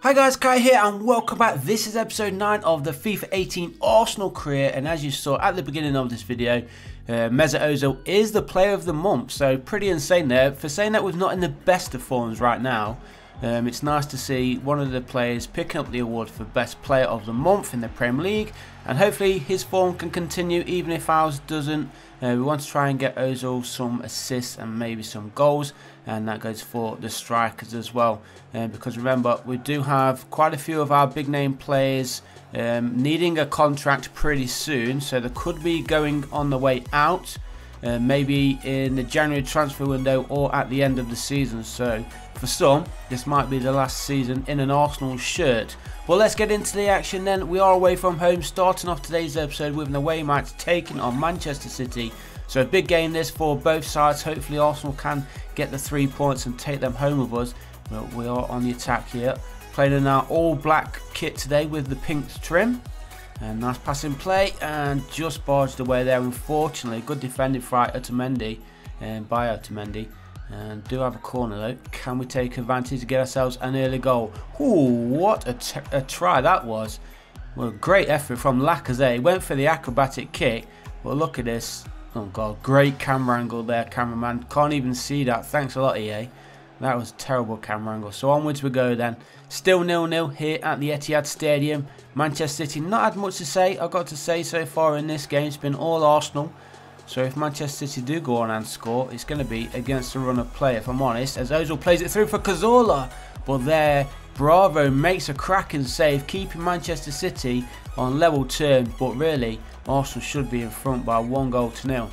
Hi guys, Kai here and welcome back. This is episode 9 of the FIFA 18 Arsenal career, and as you saw at the beginning of this video, Mesut Ozil is the player of the month, so pretty insane there. For saying that we're not in the best of forms right now, it's nice to see one of the players picking up the award for best player of the month in the Premier League, and hopefully his form can continue even if ours doesn't. We want to try and get Ozil some assists and maybe some goals, and that goes for the strikers as well, because remember we do have quite a few of our big name players needing a contract pretty soon, so they could be going on the way out, maybe in the January transfer window or at the end of the season. So for some this might be the last season in an Arsenal shirt. Well, let's get into the action then. We are away from home, starting off today's episode with an away match taking on Manchester City. So a big game this for both sides. Hopefully Arsenal can get the 3 points and take them home with us. But we are on the attack here. Playing in our all black kit today with the pink trim. And nice passing play and just barged away there, unfortunately. Good defending by Otamendi. And do have a corner though. Can we take advantage to get ourselves an early goal? Ooh, what a try that was. Well, great effort from Lacazette. He went for the acrobatic kick. Well, look at this. Oh god, great camera angle there, cameraman. Can't even see that. Thanks a lot, EA. That was a terrible camera angle. So onwards we go then. Still 0-0 here at the Etihad Stadium. Manchester City not had much to say, I've got to say, so far in this game. It's been all Arsenal. So if Manchester City do go on and score, it's going to be against the run of play, if I'm honest, as Ozil plays it through for Cazorla. But there, Bravo makes a cracking save, keeping Manchester City on level terms. But really, Arsenal should be in front by 1-0.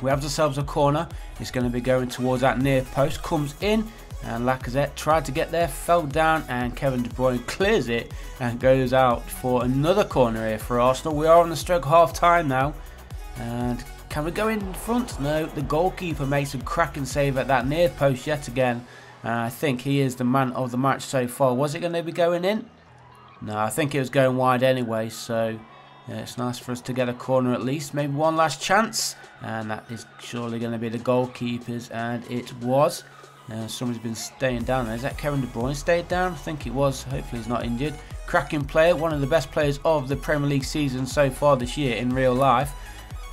We have ourselves a corner. It's going to be going towards that near post. Comes in, and Lacazette tried to get there, fell down, and Kevin De Bruyne clears it and goes out for another corner here for Arsenal. We are on the stroke half time now, and can we go in front? No, the goalkeeper makes a cracking save at that near post yet again. I think he is the man of the match so far. Was it going to be going in? No, I think it was going wide anyway, so it's nice for us to get a corner at least. Maybe one last chance, and that is surely going to be the goalkeepers, and it was. Somebody's been staying down there. Is that Kevin De Bruyne stayed down? I think it was. Hopefully he's not injured. Cracking player, one of the best players of the Premier League season so far this year in real life.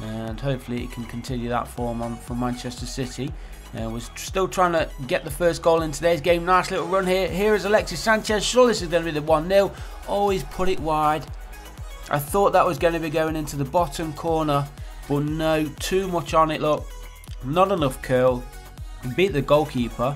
And hopefully he can continue that form on for Manchester City. We're still trying to get the first goal in today's game. Nice little run here. Here is Alexis Sanchez. Sure, this is going to be the 1-0. Always put it wide. I thought that was going to be going into the bottom corner, but no, too much on it. Look, not enough curl. Beat the goalkeeper.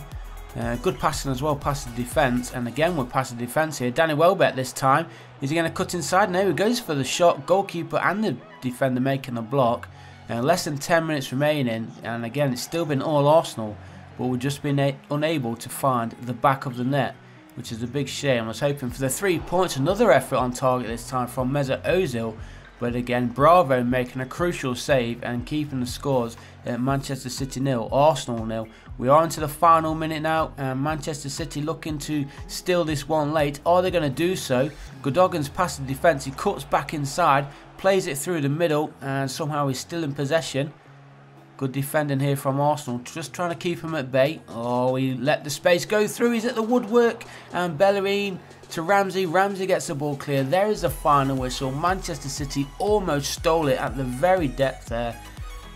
Good passing as well, past the defence, and again we're past the defence here. Danny Welbeck this time. Is he going to cut inside? No, he goes for the shot. Goalkeeper and the defender making the block. Less than 10 minutes remaining, and again it's still been all Arsenal, but we've just been unable to find the back of the net, which is a big shame. I was hoping for the 3 points. Another effort on target this time from Mesut Ozil. But again, Bravo making a crucial save and keeping the scores at Manchester City 0, Arsenal 0. We are into the final minute now, and Manchester City looking to steal this one late. Are they going to do so? Gundogan's past the defence, he cuts back inside, plays it through the middle, and somehow he's still in possession. Good defending here from Arsenal, just trying to keep him at bay. Oh, he let the space go through, he's at the woodwork, and Bellerin to Ramsey. Ramsey gets the ball clear. There is the final whistle. Manchester City almost stole it at the very depth there.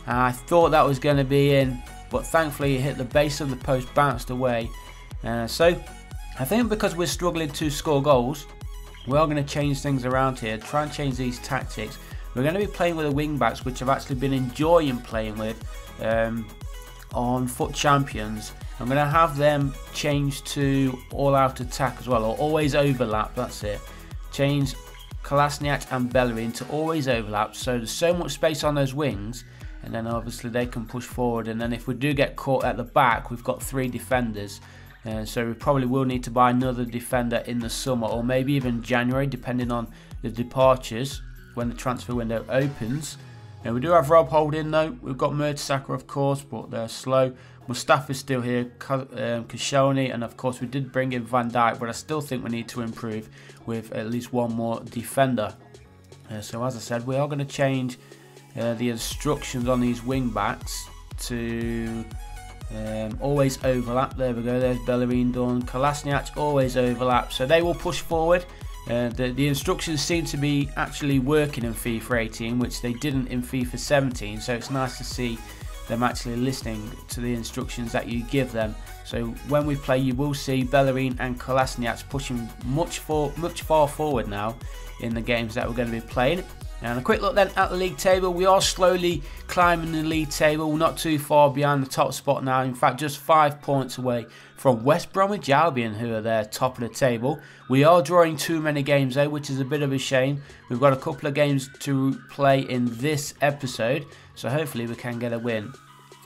I thought that was going to be in, but thankfully it hit the base of the post, bounced away. So I think because we're struggling to score goals, we are going to change things around here, try and change these tactics. We're going to be playing with the wing backs, which I've actually been enjoying playing with on Foot Champions. I'm going to have them change to all-out attack as well, or always overlap, that's it. Change Kolasinac and Bellerin to always overlap, so there's so much space on those wings, and then obviously they can push forward, and then if we do get caught at the back, we've got 3 defenders. So we probably will need to buy another defender in the summer, or maybe even January, depending on the departures when the transfer window opens. We do have Rob Holding though. We've got Mertesacker of course, but they're slow. Mustafi's still here, Koscielny, and of course we did bring in Van Dijk, but I still think we need to improve with at least one more defender. So as I said, we are going to change the instructions on these wing backs to Always overlap. There we go. There's Bellerin done. Kolasinac always overlap. So they will push forward. The instructions seem to be actually working in FIFA 18, which they didn't in FIFA 17. So it's nice to see them actually listening to the instructions that you give them. So when we play, you will see Bellerin and Kolasinac pushing much far forward now in the games that we're going to be playing. And a quick look then at the league table. We are slowly climbing the league table. We're not too far behind the top spot now. In fact, just 5 points away from West Bromwich Albion, who are there top of the table. We are drawing too many games though, which is a bit of a shame. We've got a couple of games to play in this episode, so hopefully we can get a win.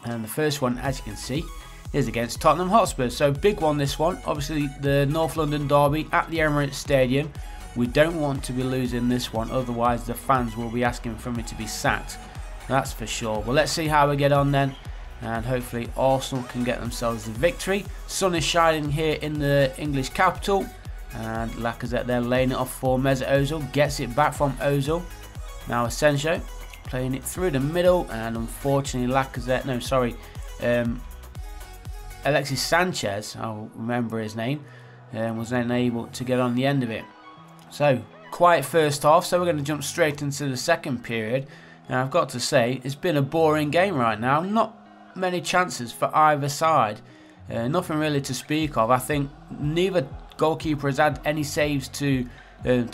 And the first one, as you can see, is against Tottenham Hotspur. So big one, this one. Obviously the North London derby at the Emirates Stadium. We don't want to be losing this one, otherwise the fans will be asking for me to be sacked. That's for sure. Well, let's see how we get on then, and hopefully Arsenal can get themselves the victory. Sun is shining here in the English capital, and Lacazette there laying it off for Mesut Ozil. Gets it back from Ozil. Now Asensio playing it through the middle, and unfortunately Alexis Sanchez, I'll remember his name, was then able to get on the end of it. So, quiet first half, so we're going to jump straight into the second period. And I've got to say, it's been a boring game right now. Not many chances for either side. Nothing really to speak of. I think neither goalkeeper has had any saves to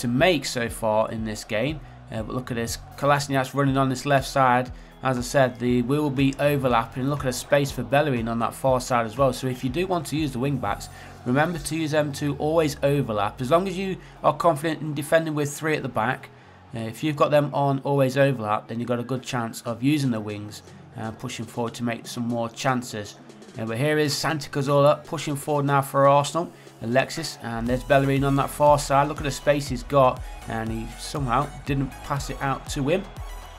make so far in this game. But look at this, Kolasinac running on this left side. As I said, we will be overlapping. Look at the space for Bellerin on that far side as well. So if you do want to use the wing backs, remember to use them to always overlap. As long as you are confident in defending with 3 at the back, if you've got them on always overlap, then you've got a good chance of using the wings and pushing forward to make some more chances. But here is Santi Cazorla pushing forward now for Arsenal. Alexis, and there's Bellerin on that far side. Look at the space he's got, and he somehow didn't pass it out to him.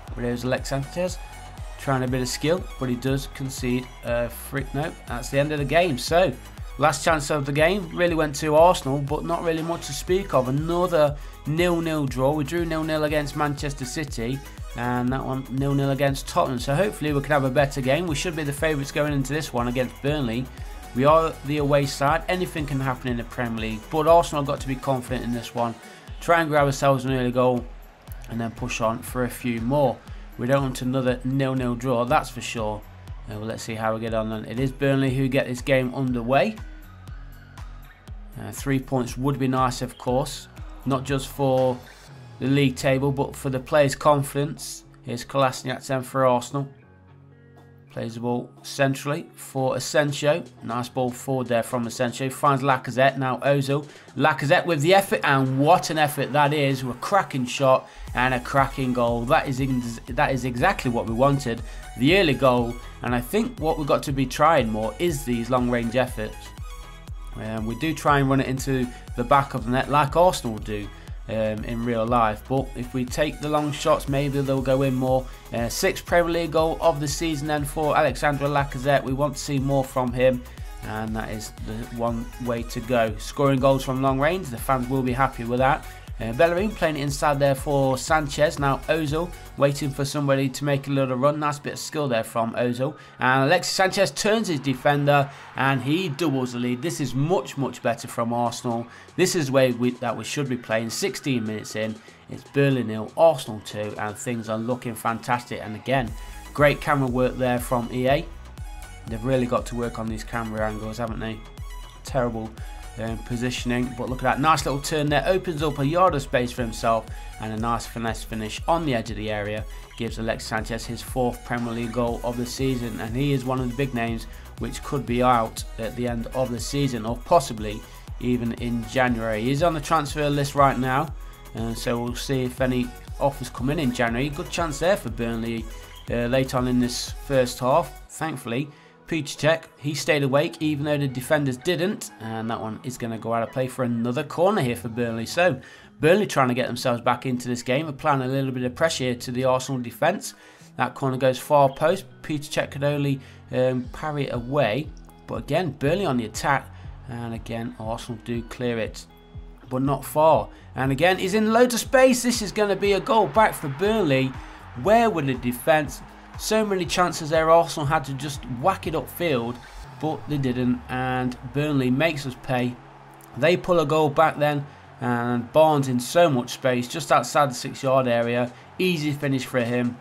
But there's Alexis Sanchez trying a bit of skill, but he does concede a free. No, that's the end of the game. So last chance of the game really went to Arsenal, but not really much to speak of. Another 0-0 draw. We drew 0-0 against Manchester City, and that one 0-0 against Tottenham. So hopefully we can have a better game. We should be the favourites going into this one against Burnley. We are the away side. Anything can happen in the Premier League, but Arsenal have got to be confident in this one. Try and grab ourselves an early goal and then push on for a few more. We don't want another 0-0 draw, that's for sure. Well, let's see how we get on then. It is Burnley who get this game underway. 3 points would be nice, of course. Not just for the league table, but for the players' confidence. Here's Kolasinac then for Arsenal. Plays the ball centrally for Asensio. Nice ball forward there from Asensio. Finds Lacazette. Now Ozil. Lacazette with the effort, and what an effort that is. A cracking shot and a cracking goal. That is exactly what we wanted. The early goal, and I think what we've got to be trying more is these long range efforts. We do try and run it into the back of the net like Arsenal do in real life, but if we take the long shots, maybe they'll go in more. 6th Premier League goal of the season then for Alexandre Lacazette. We want to see more from him, and that is the one way to go. Scoring goals from long range, the fans will be happy with that. Bellerin playing it inside there for Sanchez. Now Ozil waiting for somebody to make a little run. Nice bit of skill there from Ozil. And Alexis Sanchez turns his defender and he doubles the lead. This is much better from Arsenal. This is the way that we should be playing. 16 minutes in. It's Burnley 0, Arsenal 2, and things are looking fantastic. And again, great camera work there from EA. They've really got to work on these camera angles, haven't they? Terrible positioning, but look at that nice little turn there, opens up a yard of space for himself, and a nice finesse finish on the edge of the area gives Alexis Sanchez his 4th Premier League goal of the season, and he is one of the big names which could be out at the end of the season, or possibly even in January. He's on the transfer list right now, and so we'll see if any offers come in January. Good chance there for Burnley late on in this first half. Thankfully Cech, he stayed awake even though the defenders didn't, and that one is going to go out of play for another corner here for Burnley. So Burnley trying to get themselves back into this game, applying a little bit of pressure here to the Arsenal defence. That corner goes far post. Cech could only parry it away, but again Burnley on the attack, and again Arsenal do clear it, but not far. And again he's in loads of space. This is going to be a goal back for Burnley. Where were the defence? So many chances there. Arsenal had to just whack it upfield, but they didn't, and Burnley makes us pay. They pull a goal back then, and Barnes in so much space just outside the 6-yard area. Easy finish for him.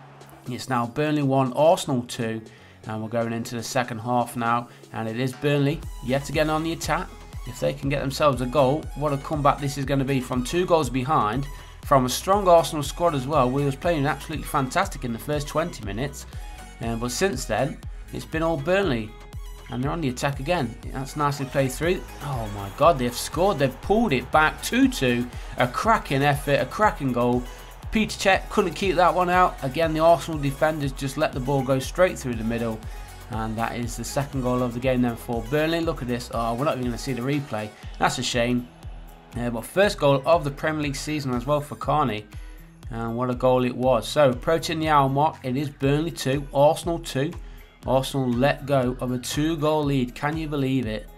It's now Burnley 1, Arsenal 2, and we're going into the second half now, and it is Burnley yet again on the attack. If they can get themselves a goal, what a comeback this is going to be from 2 goals behind, from a strong Arsenal squad as well. We was playing absolutely fantastic in the first 20 minutes, but since then it's been all Burnley, and they're on the attack again. That's nicely played through. Oh my god, they've scored. They've pulled it back 2-2. A cracking effort, a cracking goal. Peter Cech couldn't keep that one out. Again, the Arsenal defenders just let the ball go straight through the middle, and that is the second goal of the game then for Burnley. Look at this. Oh, we're not even going to see the replay. That's a shame. But first goal of the Premier League season as well for Carney, and what a goal it was. So approaching the hour mark, it is Burnley 2, Arsenal 2. Arsenal let go of a 2-goal lead. Can you believe it?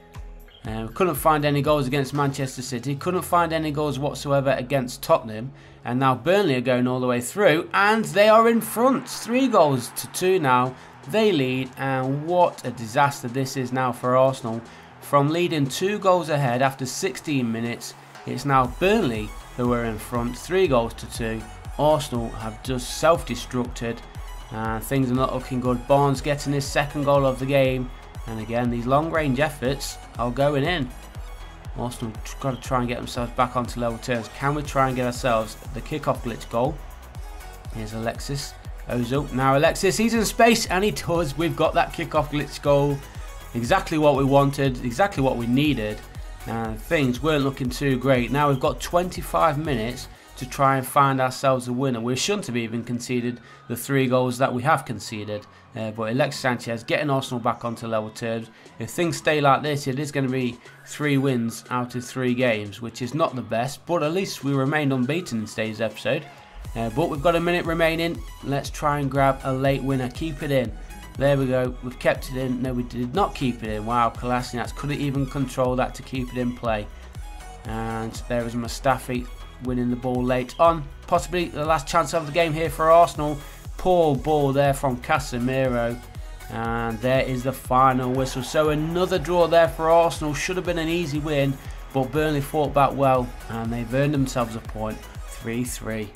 Couldn't find any goals against Manchester City. Couldn't find any goals whatsoever against Tottenham. And now Burnley are going all the way through, and they are in front. 3-2 now. They lead, and what a disaster this is now for Arsenal. From leading 2 goals ahead after 16 minutes, it's now Burnley who are in front, 3-2. Arsenal have just self-destructed, and things are not looking good. Barnes getting his second goal of the game, and again these long-range efforts are going in. Arsenal got to try and get themselves back onto level terms. Can we try and get ourselves the kick-off glitch goal? Here's Alexis Ozil. Now Alexis, he's in space, and he does. We've got that kick-off glitch goal. Exactly what we wanted, exactly what we needed, and things weren't looking too great. Now we've got 25 minutes to try and find ourselves a winner. We shouldn't have even conceded the 3 goals that we have conceded, but Alexis Sanchez getting Arsenal back onto level terms. If things stay like this, it is going to be 3 wins out of 3 games, which is not the best, but at least we remained unbeaten in today's episode. But we've got a minute remaining. Let's try and grab a late winner. Keep it in. There we go. We've kept it in. No, we did not keep it in. Wow, Kolasinac couldn't even control that to keep it in play. And there is Mustafi winning the ball late on. Possibly the last chance of the game here for Arsenal. Poor ball there from Casemiro. And there is the final whistle. So another draw there for Arsenal. Should have been an easy win, but Burnley fought back well, and they've earned themselves a point. 3-3.